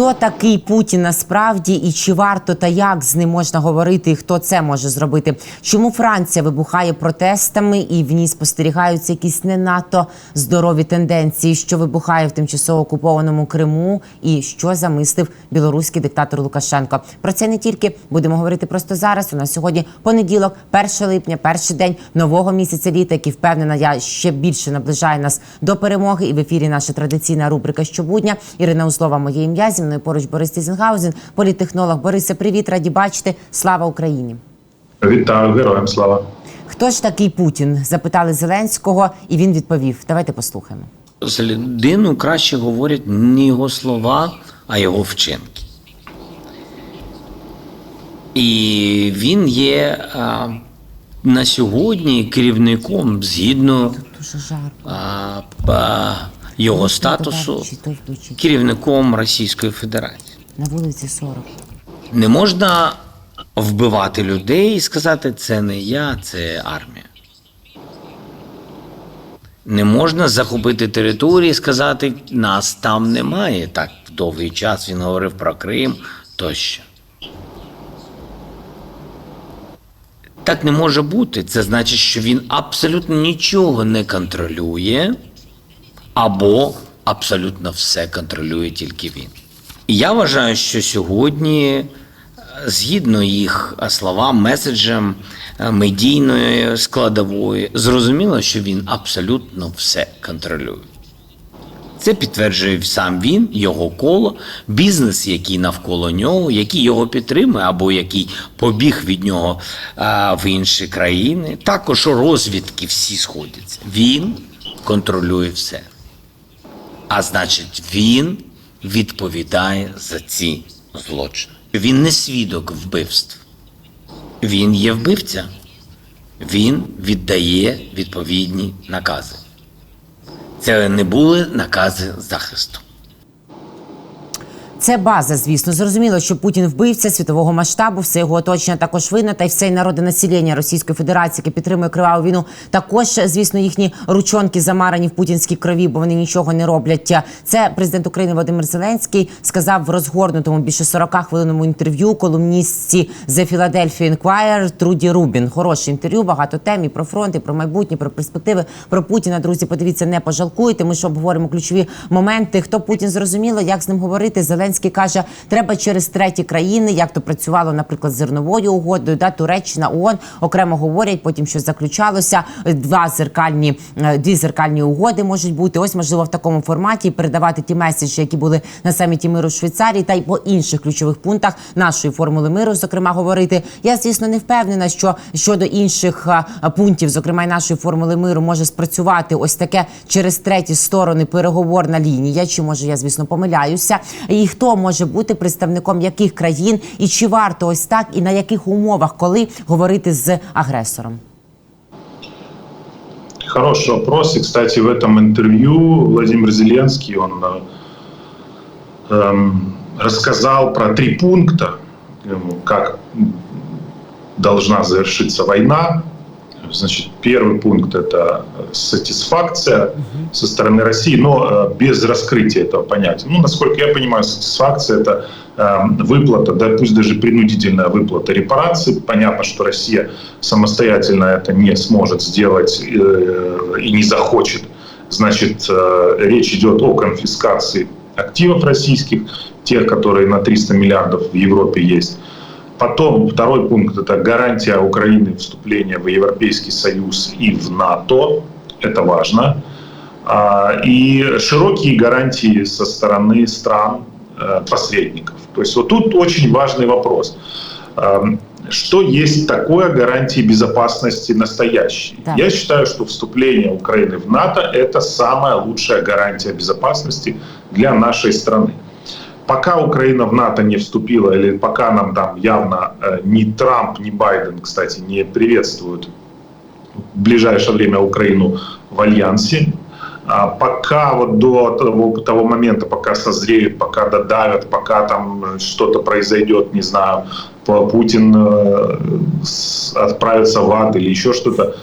Хто такий Путін насправді і чи варто та як з ним можна говорити і хто це може зробити? Чому Франція вибухає протестами і в ній спостерігаються якісь не надто здорові тенденції? Що вибухає в тимчасово окупованому Криму і що замислив білоруський диктатор Лукашенко? Про це не тільки будемо говорити просто зараз. У нас сьогодні понеділок, 1 липня, перший день нового місяця літа, який, впевнена, я ще більше наближає нас до перемоги. І в ефірі наша традиційна рубрика «Щобудня». Ірина Узлова, моє ім'я. Зі мною поруч Борис Тізенгаузен, політтехнолог. Борисе, привіт, раді бачити. Слава Україні. Вітаю, героям слава. Хто ж такий Путін? Запитали Зеленського, і він відповів. Давайте послухаємо. З людину краще говорять не його слова, а його вчинки. І він є на сьогодні керівником, згідно його статусу, керівником Російської Федерації. На вулиці 40. Не можна вбивати людей і сказати, це не я, це армія. Не можна захопити територію і сказати, нас там немає. Так довгий час він говорив про Крим тощо. Так не може бути. Це значить, що він абсолютно нічого не контролює, або абсолютно все контролює тільки він. І я вважаю, що сьогодні, згідно їх словам, меседжам, медійної складової, зрозуміло, що він абсолютно все контролює. Це підтверджує сам він, його коло, бізнес, який навколо нього, який його підтримує або який побіг від нього в інші країни. Також розвідки всі сходяться. Він контролює все. А значить, він відповідає за ці злочини. Він не свідок вбивств. Він є вбивця. Він віддає відповідні накази. Це не були накази захисту. Це база, звісно. Зрозуміло, що Путін вбивця світового масштабу, все його оточення також винно, та й все народонаселення Російської Федерації, яке підтримує криваву війну, також, звісно, їхні ручонки замарані в путінській крові, бо вони нічого не роблять. Це президент України Володимир Зеленський сказав в розгорнутому більше 40-хвилинному інтерв'ю колумністці The Philadelphia Inquirer Труді Рубін. Хороше інтерв'ю, багато тем і про фронт, і про майбутнє, про перспективи, про Путіна. Друзі, подивіться, не пожалкуйте. Ми ж обговоримо ключові моменти. Хто Путін, зрозуміло, як з ним говорити. Зеленський каже, треба через треті країни, як то працювало, наприклад, з зерновою угодою, Туреччина, ООН окремо говорять, потім щось заключалося, дві зеркальні угоди можуть бути. Ось, можливо, в такому форматі передавати ті меседжі, які були на саміті миру в Швейцарії, та й по інших ключових пунктах нашої формули миру, зокрема, говорити. Я, звісно, не впевнена, що щодо інших пунктів, зокрема, й нашої формули миру, може спрацювати ось таке через треті сторони переговорна лінія, чи, може, я, звісно, помиляюся. І хто може бути представником яких країн, і чи варто ось так, і на яких умовах, коли говорити з агресором? Хороший вопрос. И, кстати, в этом интервью Владимир Зеленский, он рассказал про 3 пункта, как должна завершиться война. Значит, первый пункт – это сатисфакция со стороны России, но без раскрытия этого понятия. Ну, насколько я понимаю, сатисфакция – это выплата, да, пусть даже принудительная выплата репараций. Понятно, что Россия самостоятельно это не сможет сделать и не захочет. Значит, речь идет о конфискации активов российских, тех, которые на 300 миллиардов в Европе есть. Потом второй пункт – это гарантия Украины вступления в Европейский Союз и в НАТО. Это важно. И широкие гарантии со стороны стран-посредников. То есть вот тут очень важный вопрос. Что есть такое гарантии безопасности настоящие? Да. Я считаю, что вступление Украины в НАТО – это самая лучшая гарантия безопасности для нашей страны. Пока Украина в НАТО не вступила, или пока нам там явно ни Трамп, ни Байден, кстати, не приветствуют в ближайшее время Украину в альянсе, пока вот до того момента, пока созреют, пока додавят, пока там что-то произойдет, не знаю, Путин отправится в ад или еще что-то,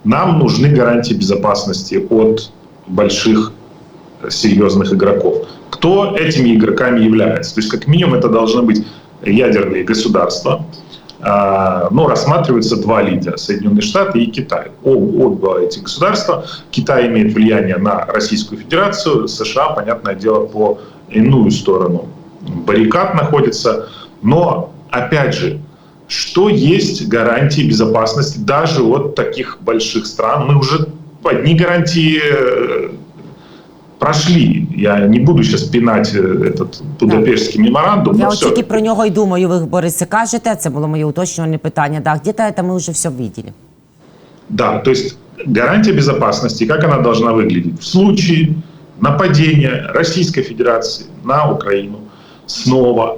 нам нужны гарантии безопасности от больших серьезных игроков. кто этими игроками является. То есть, как минимум, это должны быть ядерные государства. Но рассматриваются два лидера – Соединенные Штаты и Китай. Оба эти государства. Китай имеет влияние на Российскую Федерацию, США, понятное дело, по иную сторону баррикад находится. Но, опять же, что есть гарантии безопасности даже от таких больших стран? Мы уже одни гарантии прошли. Я не буду сейчас пинать этот Будапештський меморандум. Я от тільки про нього й думаю, ви, Борисе, кажете, це було моє уточнювальне питання. Да, где-то это мы уже все видели. Да, то есть гарантия безопасности, как она должна выглядеть? В случае нападения Российской Федерации на Украину снова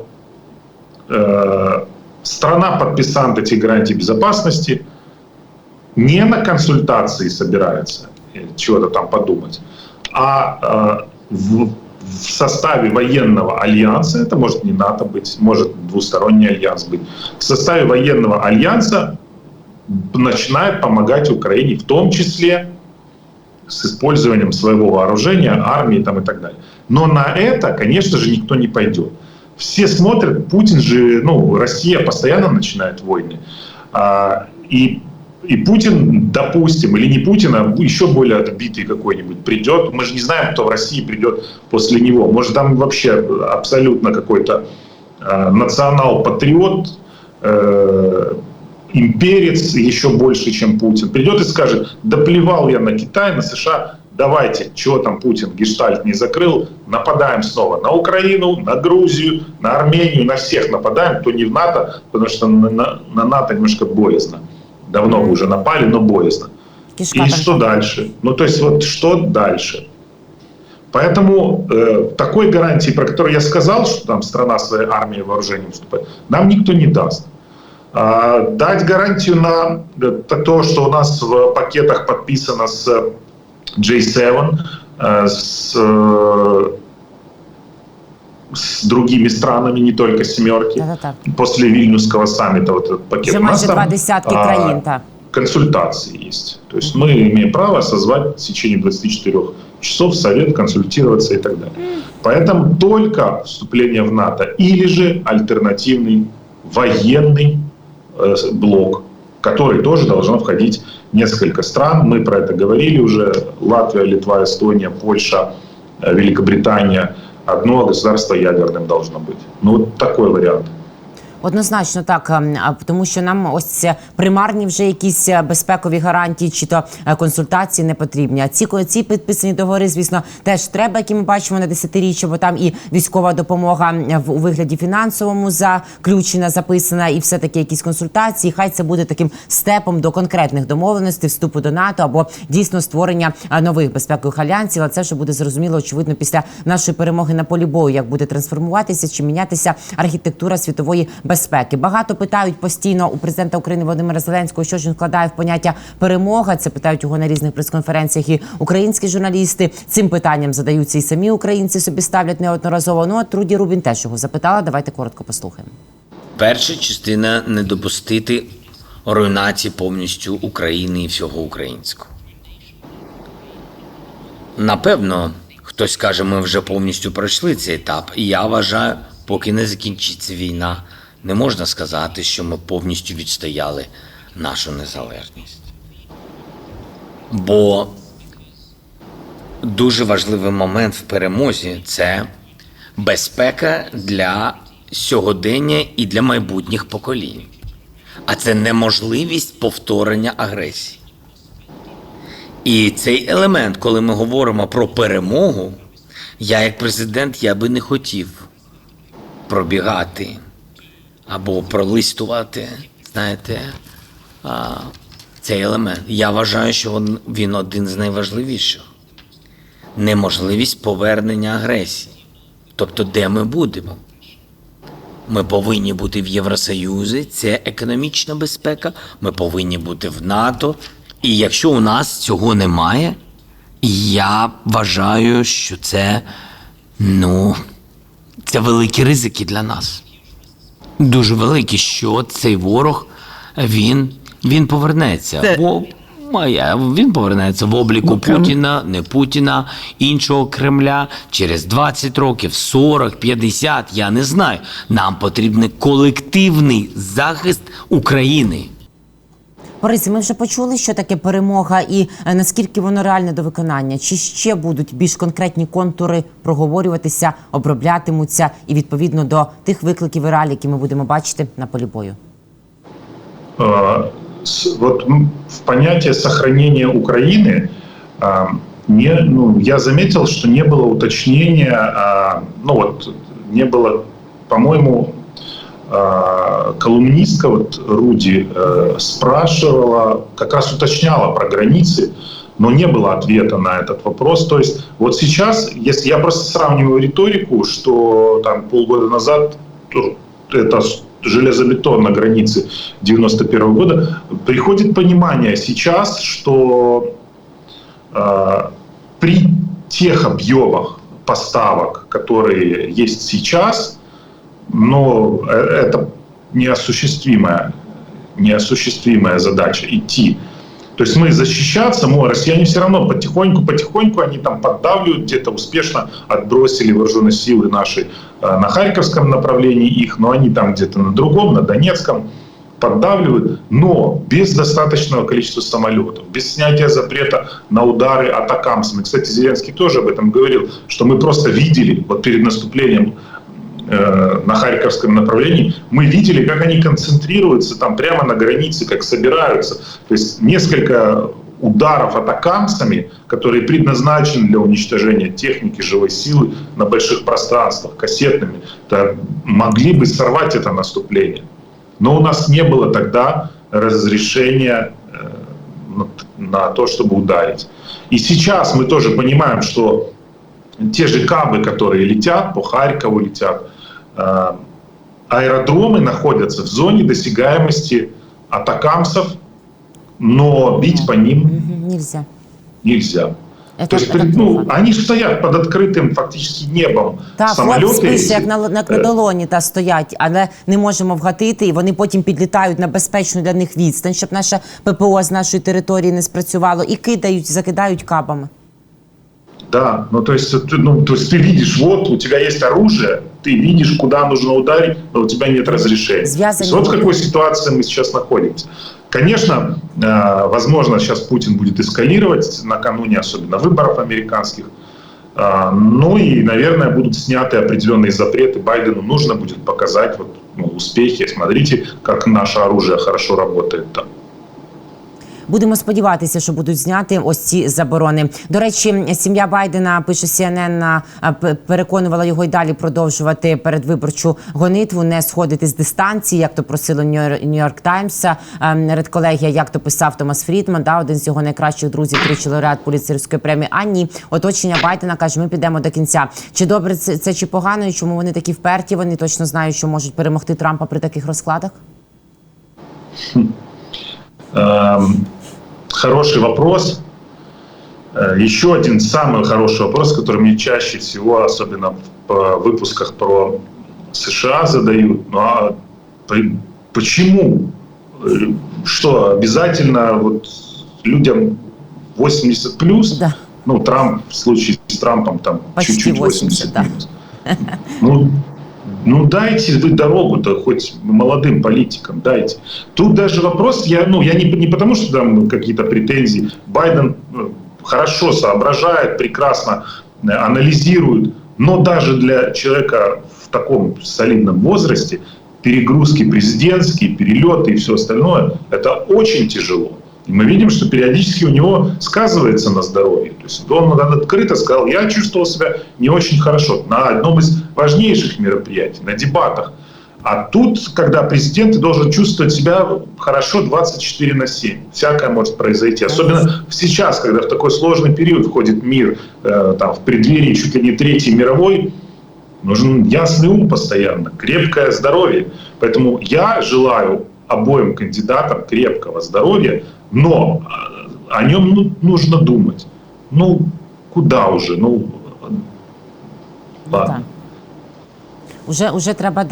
страна-подписант этих гарантий безопасности не на консультации собирается, чего-то там подумать, а в составе военного альянса, это может не НАТО быть, может двусторонний альянс быть, в составе военного альянса начинает помогать Украине, в том числе с использованием своего вооружения, армии там, и так далее. Но на это, конечно же, никто не пойдет. Все смотрят, Путин же, Россия постоянно начинает войны. И Путин, допустим, или не Путин, а еще более отбитый какой-нибудь придет. Мы же не знаем, кто в России придет после него. Может, там вообще абсолютно какой-то национал-патриот, имперец еще больше, чем Путин. Придет и скажет: да плевал я на Китай, на США, давайте, чего там Путин гештальт не закрыл, нападаем снова на Украину, на Грузию, на Армению, на всех нападаем, кто не в НАТО, потому что на НАТО немножко боязно. Давно вы уже напали, но боязно. И что дальше? То есть вот что дальше? Поэтому такой гарантии, про которую я сказал, что там страна своей армией и вооружением вступает, нам никто не даст. Дать гарантию на то, что у нас в пакетах подписано с G7, с другими странами, не только семерки, после Вильнюсского саммита вот этот пакет. У нас там консультации есть. То есть мы имеем право созвать в течение 24 часов совет, консультироваться и так далее. Поэтому только вступление в НАТО или же альтернативный военный блок, в который тоже должно входить несколько стран. Мы про это говорили уже. Латвия, Литва, Эстония, Польша, Великобритания. Одно государство ядерним должно бути. Вот такой варіант. Однозначно так, тому що нам ось примарні вже якісь безпекові гарантії чи то консультації не потрібні. А ці підписані договори, звісно, теж треба, які ми бачимо на десятиріччя, бо там і військова допомога у вигляді фінансовому заключена, записана, і все-таки якісь консультації. Хай це буде таким степом до конкретних домовленостей, вступу до НАТО або дійсно створення нових безпекових альянсів. Але це вже буде зрозуміло, очевидно, після нашої перемоги на полі бою, як буде трансформуватися чи мінятися архітектура світової безпеки. Багато питають постійно у президента України Володимира Зеленського, що ж він вкладає в поняття перемога. Це питають його на різних прес-конференціях і українські журналісти. Цим питанням задаються і самі українці, собі ставлять неодноразово. От Руді Рубін теж його запитала. Давайте коротко послухаємо. Перша частина – не допустити руйнації повністю України і всього українського. Напевно, хтось скаже, ми вже повністю пройшли цей етап. І я вважаю, поки не закінчиться війна, не можна сказати, що ми повністю відстояли нашу незалежність. Бо дуже важливий момент в перемозі – це безпека для сьогодення і для майбутніх поколінь. А це неможливість повторення агресії. І цей елемент, коли ми говоримо про перемогу, я як президент, я би не хотів пробігати або пролистувати, знаєте, цей елемент. Я вважаю, що він один з найважливіших. Неможливість повернення агресії. Тобто, де ми будемо? Ми повинні бути в Євросоюзі, це економічна безпека, ми повинні бути в НАТО. І якщо у нас цього немає, я вважаю, що це великі ризики для нас. Дуже великі, що цей ворог, він повернеться. Бо Він повернеться в обліку Ну, Путіна, не Путіна, іншого Кремля через 20 років, 40, 50, я не знаю. Нам потрібен колективний захист України. Борисе, ми вже почули, що таке перемога і наскільки воно реальне до виконання. Чи ще будуть більш конкретні контури проговорюватися, оброблятимуться і відповідно до тих викликів і реалій, які ми будемо бачити на полі бою? Вот в понятие сохранения Украины я заметил, что не было уточнения, не было, по-моему, колумнистка Руди спрашивала, как раз уточняла про границы, но не было ответа на этот вопрос. То есть вот сейчас, если я просто сравниваю риторику, что там полгода назад это железобетон на границе 91 года, приходит понимание сейчас, что при тех объемах поставок, которые есть сейчас, но это неосуществимая задача идти. То есть мы защищаться, россияне все равно потихоньку они там поддавливают, где-то успешно отбросили вооруженные силы наши на Харьковском направлении их, но они там где-то на другом, на Донецком поддавливают, но без достаточного количества самолетов, без снятия запрета на удары атакамсами. Кстати, Зеленский тоже об этом говорил, что мы просто видели вот перед наступлением на Харьковском направлении, мы видели, как они концентрируются там прямо на границе, как собираются. То есть несколько ударов атакамсами, которые предназначены для уничтожения техники, живой силы на больших пространствах, кассетными, могли бы сорвать это наступление. Но у нас не было тогда разрешения на то, чтобы ударить. И сейчас мы тоже понимаем, что те же кабы, которые летят, по Харькову летят, аэродромы находятся в зоне досягаемости атакамсов, но бить по ним нельзя. То есть, они стоят под откритим фактично небом. Так, самоліти, хлопці, як на долоні стоять, але не можемо вгатити, і вони потім підлітають на безпечну для них відстань, щоб наше ППО з нашої території не спрацювало, і закидають кабами. Да, то есть ты видишь, вот у тебя есть оружие, ты видишь, куда нужно ударить, но у тебя нет разрешения. Вот в какой ситуации мы сейчас находимся. Конечно, возможно, сейчас Путин будет эскалировать накануне, особенно выборов американских. Ну и, наверное, будут сняты определенные запреты. Байдену нужно будет показать успехи. Смотрите, как наше оружие хорошо работает там. Будемо сподіватися, що будуть зняти ось ці заборони. До речі, сім'я Байдена, пише CNN, переконувала його й далі продовжувати передвиборчу гонитву, не сходити з дистанції, як то просило Нью-Йорк Таймс, редколегія, як то писав Томас Фрідман, один з його найкращих друзів, тричі лауреат Пулітцерівської премії. А ні, оточення Байдена каже, ми підемо до кінця. Чи добре це, чи погано, і чому вони такі вперті? Вони точно знають, що можуть перемогти Трампа при таких розкладах? Хороший вопрос. Еще один самый хороший вопрос, который мне чаще всего, особенно в выпусках про США задают. Почему? Что, обязательно людям 80 плюс? Да. Трамп, в случае с Трампом, там почти чуть-чуть 80 да. минус. Дайте вы дорогу-то хоть молодым политикам, дайте. Тут даже вопрос, я не потому, что там какие-то претензии. Байден хорошо соображает, прекрасно анализирует, но даже для человека в таком солидном возрасте перегрузки президентские, перелеты и все остальное, это очень тяжело. И мы видим, что периодически у него сказывается на здоровье. То есть он открыто сказал, я чувствовал себя не очень хорошо на одном из важнейших мероприятий, на дебатах. А тут, когда президент должен чувствовать себя хорошо 24/7. Всякое может произойти. Особенно сейчас, когда в такой сложный период входит мир, в преддверии чуть ли не Третьей мировой, нужен ясный ум постоянно, крепкое здоровье. Поэтому я желаю обоим кандидатам крепкого здоровья, но о нем нужно думать. Куда уже? Ладно. Да. Уже треба,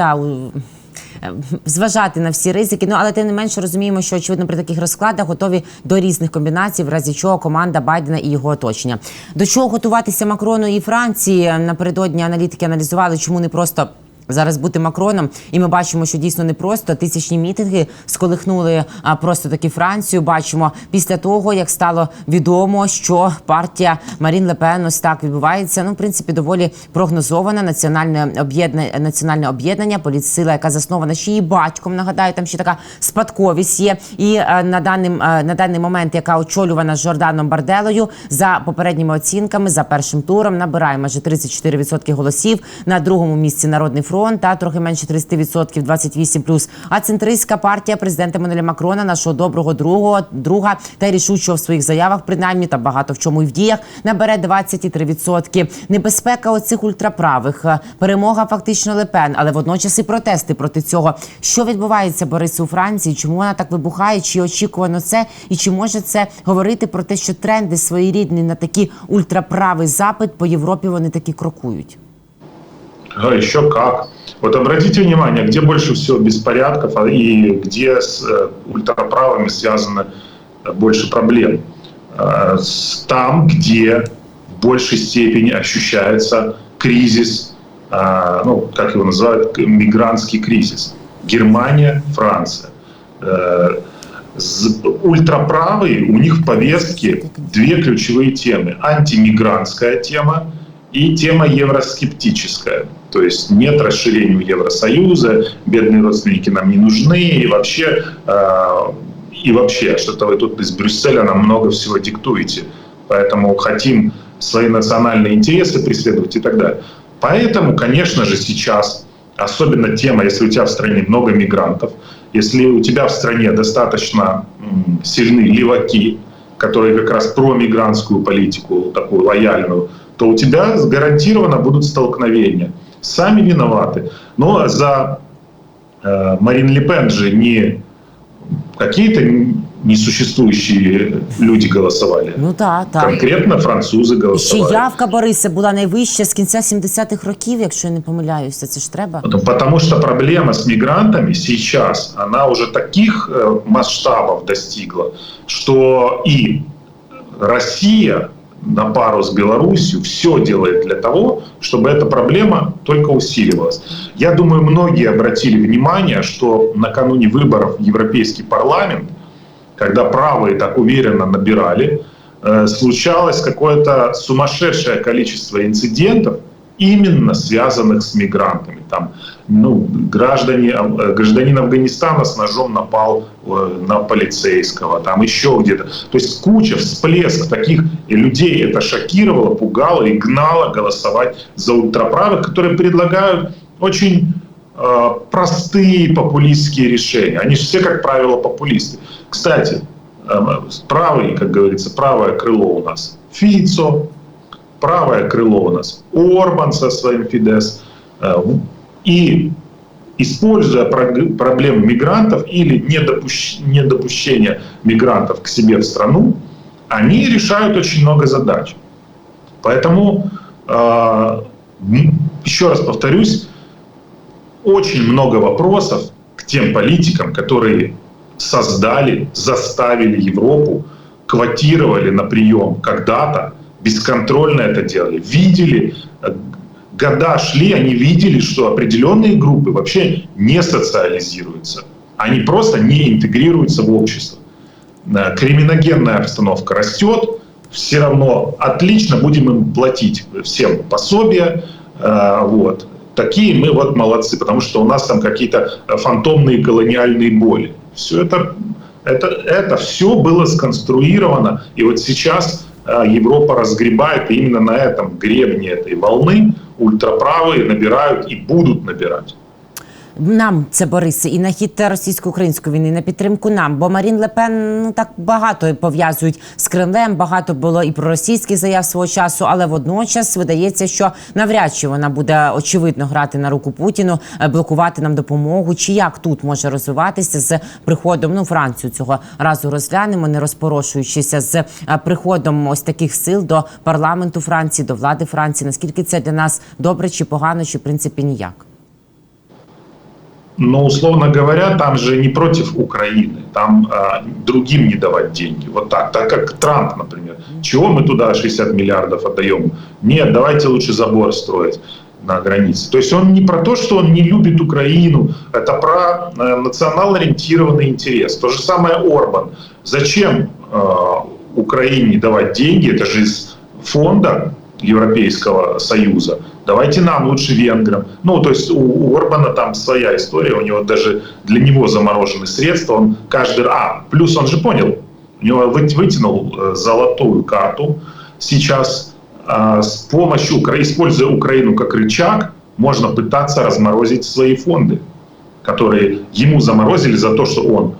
зважати на всі ризики. Ну, але тим не менше розуміємо, що, очевидно, при таких розкладах готові до різних комбінацій, в разі чого команда Байдена і його оточення. До чого готуватися Макрону і Франції? Напередодні аналітики аналізували, чому не просто зараз бути Макроном, і ми бачимо, що дійсно не просто. Тисячні мітинги сколихнули просто таки Францію. Бачимо після того, як стало відомо, що партія Марін Ле Пен ось так відбувається. Ну, в принципі, доволі прогнозована національне об'єднання, політсила, яка заснована ще її батьком. Нагадаю, там ще така спадковість є. І на даний момент, яка очолювана Жорданом Барделою, за попередніми оцінками, за першим туром набирає майже 34% голосів. На другому місці Народний фронт, та трохи менше 30%, 28+. А центристська партія президента Еммануеля Макрона, нашого доброго друга та рішучого в своїх заявах, принаймні, та багато в чому і в діях, набере 23%. Небезпека оцих ультраправих, перемога фактично Ле Пен, але водночас і протести проти цього. Що відбувається, Борисе, у Франції? Чому вона так вибухає? Чи очікувано це? І чи може це говорити про те, що тренди своєрідні на такий ультраправий запит по Європі вони таки крокують? А еще как. Вот обратите внимание, где больше всего беспорядков и где с ультраправыми связаны больше проблем. Там, где в большей степени ощущается кризис, ну, как его называют, мигрантский кризис. Германия, Франция. Ультраправые, у них в повестке две ключевые темы. Антимигрантская тема и тема евроскептическая. То есть нет расширения Евросоюза, бедные родственники нам не нужны, и вообще что-то вы тут из Брюсселя нам много всего диктуете. Поэтому хотим свои национальные интересы преследовать и так далее. Поэтому, конечно же, сейчас, особенно тема, если у тебя в стране много мигрантов, если у тебя в стране достаточно сильны леваки, которые как раз промигрантскую политику, такую лояльную, то у тебя гарантированно будут столкновения. Сами виноваты. Но за Марин Ле Пен же не какие-то несуществующие люди голосовали. Ну так. Конкретно французи голосовали. Ще явка, Борисе, була найвища з кінця 70-х років, якщо я не помиляюся. Це ж треба. Потому что проблема с мигрантами сейчас, она уже таких масштабов достигла, что и Россия на пару с Беларусью все делает для того, чтобы эта проблема только усиливалась. Я думаю, многие обратили внимание, что накануне выборов в Европейский парламент, когда правые так уверенно набирали, случалось какое-то сумасшедшее количество инцидентов, именно связанных с мигрантами. Там, гражданин Афганистана с ножом напал на полицейского, там еще где-то. То есть куча, всплеск таких людей это шокировало, пугало и гнало голосовать за ультраправых, которые предлагают очень простые популистские решения. Они же все, как правило, популисты. Кстати, правый, как говорится, правое крыло у нас Фицо, правое крыло у нас Орбан со своим Фидес. И используя проблему мигрантов или недопущение мигрантов к себе в страну, они решают очень много задач. Поэтому, еще раз повторюсь, очень много вопросов к тем политикам, которые создали, заставили Европу, квотировали на прием когда-то, бесконтрольно это делали, видели, года шли, они видели, что определенные группы вообще не социализируются. Они просто не интегрируются в общество. Криминогенная обстановка растет, все равно отлично будем им платить всем пособия. Вот. Такие мы вот молодцы, потому что у нас там какие-то фантомные колониальные боли. Все это все было сконструировано, и вот сейчас Европа разгребает, и именно на этом гребне этой волны ультраправые набирают и будут набирать. Нам це, Борисе, і на хід російсько-української війни, на підтримку нам. Бо Марін Ле Пен так багато пов'язують з Кремлем, багато було і про російських заяв свого часу, але водночас видається, що навряд чи вона буде, очевидно, грати на руку Путіну, блокувати нам допомогу. Чи як тут може розвиватися з приходом, Францію цього разу розглянемо, не розпорошуючися, з приходом ось таких сил до парламенту Франції, до влади Франції. Наскільки це для нас добре чи погано, чи в принципі ніяк? Но, условно говоря, там же не против Украины, там другим не давать деньги. Вот так. Так как Трамп, например. Чего мы туда 60 миллиардов отдаем? Нет, давайте лучше забор строить на границе. То есть он не про то, что он не любит Украину, это про национально-ориентированный интерес. То же самое Орбан. Зачем Украине давать деньги? Это же из фонда Европейского Союза. Давайте нам, лучше венграм. Ну, то есть у Орбана там своя история, у него даже для него заморожены средства. Он каждый раз... плюс он же понял, у него вытянул золотую карту сейчас. С помощью, используя Украину как рычаг, можно пытаться разморозить свои фонды, которые ему заморозили за то, что он,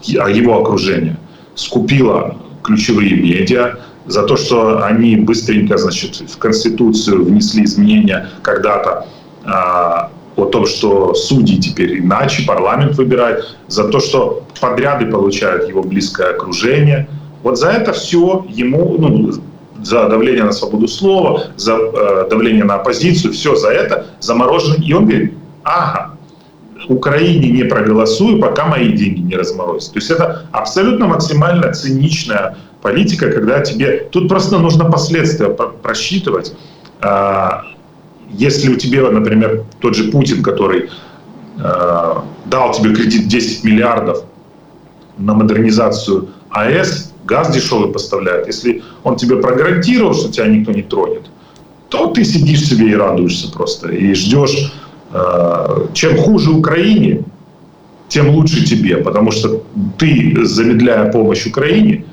его окружение, скупило ключевые медиа, за то, что они быстренько, значит, в Конституцию внесли изменения когда-то о том, что судьи теперь иначе, парламент выбирает, за то, что подряды получает его близкое окружение. Вот за это все ему, за давление на свободу слова, за давление на оппозицию, все за это заморожено. И он говорит, Украине не проголосую, пока мои деньги не разморозят. То есть это абсолютно максимально циничная политика, когда тебе... Тут просто нужно последствия просчитывать. Если у тебя, например, тот же Путин, который дал тебе кредит 10 миллиардов на модернизацию АЭС, газ дешевый поставляет. Если он тебе прогарантировал, что тебя никто не тронет, то ты сидишь себе и радуешься просто. И ждешь. Чем хуже Украине, тем лучше тебе. Потому что ты, замедляя помощь Украине,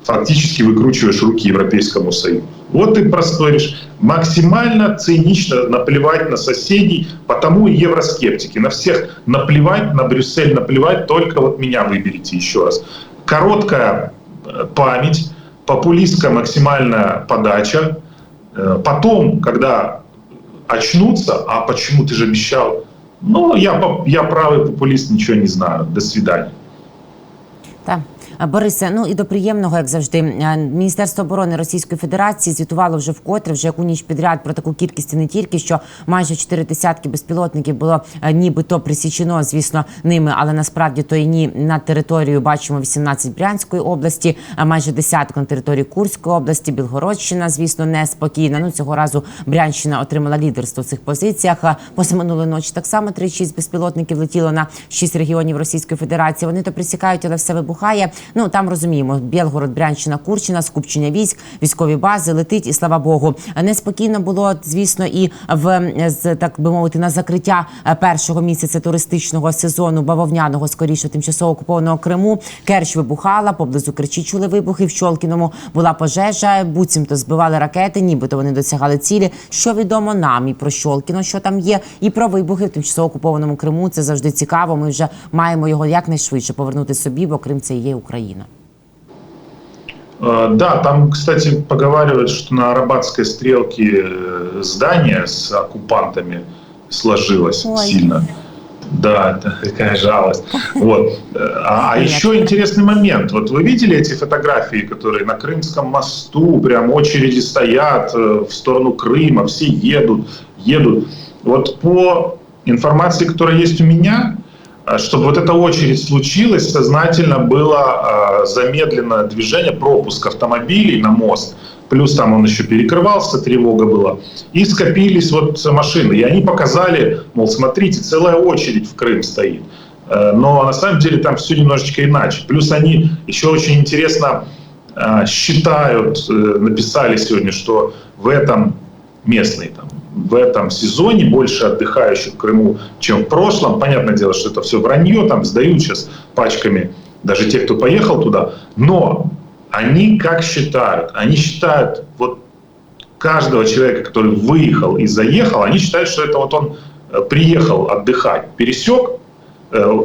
фактически выкручиваешь руки Европейскому Союзу. Вот ты просторишь. Максимально цинично наплевать на соседей, потому и евроскептики. На всех наплевать, на Брюссель наплевать, только вот меня выберите еще раз. Короткая память, популистская максимальная подача. Потом, когда очнутся, а почему ты же обещал? Я правый популист, ничего не знаю. До свидания. Так. Борисе, і до приємного, як завжди, Міністерство оборони Російської Федерації звітувало вже вкотре, вже яку ніч підряд про таку кількість, і не тільки, що майже 4 десятки безпілотників було нібито присічено, звісно, ними, але насправді то і ні, на територію, бачимо, 18 Брянської області, майже десяток на території Курської області, Білгородщина, звісно, неспокійна. Цього разу Брянщина отримала лідерство в цих позиціях. Позаминулої ночі так само 36 безпілотників летіло на 6 регіонів Російської Федерації. Вони то присікають, але все вибухає. Там розуміємо, Білгород, Брянщина, Курщина, скупчення військ, військові бази, летить, і слава Богу. Неспокійно було, звісно, і так би мовити, на закриття першого місяця туристичного сезону, бавовняного, скоріше, тимчасово окупованого Криму. Керч вибухала, поблизу Керчі чули вибухи, в Щолкіному була пожежа, буцімто збивали ракети, нібито вони досягали цілі. Що відомо нам і про Щолкіно, що там є, і про вибухи в тимчасово окупованому Криму. Це завжди цікаво, ми вже маємо його якнайшвидше повернути собі, бо Крим – це і є Україна. Да, там, кстати, поговаривают, что на Арабатской стрелке здание с оккупантами сложилось сильно. Да, это такая жалость. Вот. А еще интересный момент. Вот вы видели эти фотографии, которые на Крымском мосту, прям очереди стоят в сторону Крыма, все едут. Вот по информации, которая есть у меня, чтобы вот эта очередь случилась, сознательно было замедлено движение, пропуск автомобилей на мост. Плюс там он еще перекрывался, тревога была. И скопились вот машины. И они показали, мол, смотрите, целая очередь в Крым стоит. Но на самом деле там все немножечко иначе. Плюс они еще очень интересно считают, написали сегодня, что в этом местный там, в этом сезоне больше отдыхающих в Крыму, чем в прошлом. Понятное дело, что это все вранье, там сдают сейчас пачками даже те, кто поехал туда. Но они как считают? Они считают вот каждого человека, который выехал и заехал, они считают, что это вот он приехал отдыхать, пересек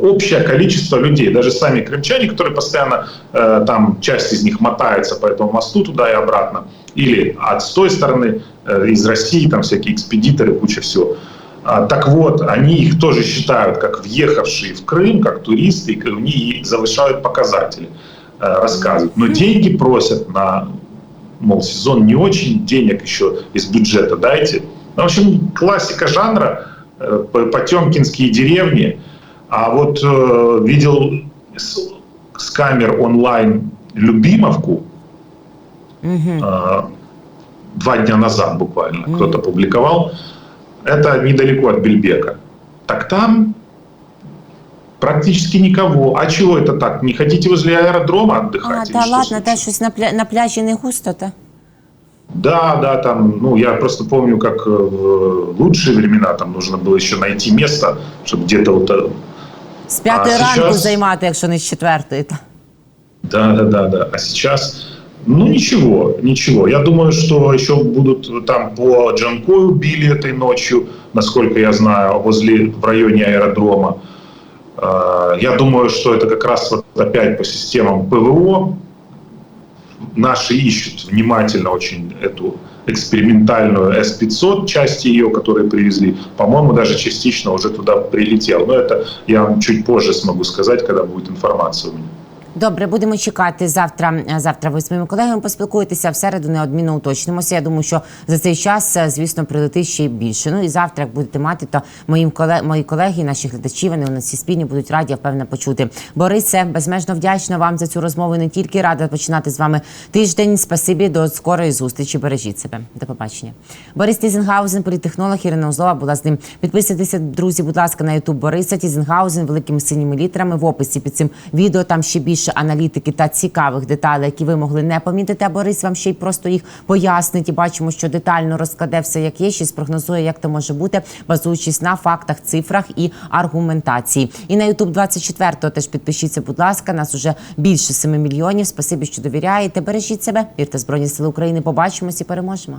общее количество людей. Даже сами крымчане, которые постоянно, там часть из них мотается по этому мосту туда и обратно, или с той стороны, из России, там всякие экспедиторы, куча всего. Так вот, они их тоже считают как въехавшие в Крым, как туристы, и они завышают показатели, рассказывают. Но деньги просят на, мол, сезон не очень, денег еще из бюджета дайте. В общем, классика жанра. потемкинские деревни. А вот видел с камер онлайн Любимовку 2 дня назад буквально кто-то публиковал. Это недалеко от Бельбека. Так там практически никого. А чего это так? Не хотите возле аэродрома отдыхать? Та ладно, та щось на пляжі не густо, та? Да, там, ну, я просто помню, как в лучшие времена там нужно было еще найти место, чтобы где-то вот... З 5 ранку займати, якщо не з 4. Та. Да. А сейчас, ну, ничего. Я думаю, что еще будут там по Джанкою били этой ночью, насколько я знаю, в районе аэродрома. Я думаю, что это как раз вот опять по системам ПВО. Наши ищут внимательно очень эту экспериментальную С-500, части ее, которые привезли. По-моему, даже частично уже туда прилетел. Но это я вам чуть позже смогу сказать, когда будет информация у меня. Добре, будемо чекати завтра ви з моїми колегами поспілкуєтеся, в середу неодмінно уточнимося. Я думаю, що за цей час, звісно, прилетить ще й більше. Ну і завтра, як будете мати, то мої колеги, наші глядачі, вони у нас всі спільні, будуть раді, я впевнена, почути. Борисе, безмежно вдячна вам за цю розмову, не тільки рада починати з вами тиждень. Спасибі, до скорої зустрічі, бережіть себе. До побачення. Борис Тізенгаузен, політтехнолог, Ірина Узлова була з ним. Підписуйтеся, друзі, будь ласка, на YouTube Бориса Тізенгаузен, великими синіми літерами. В описі під цим відео там ще більше аналітики та цікавих деталей, які ви могли не помітити, а Борис вам ще й просто їх пояснить. І бачимо, що детально розкладе все, як є, ще спрогнозує, як то може бути, базуючись на фактах, цифрах і аргументації. І на YouTube 24-го теж підпишіться, будь ласка. Нас уже більше 7 мільйонів. Спасибі, що довіряєте. Бережіть себе, вірте в Збройні Сили України. Побачимось і переможемо.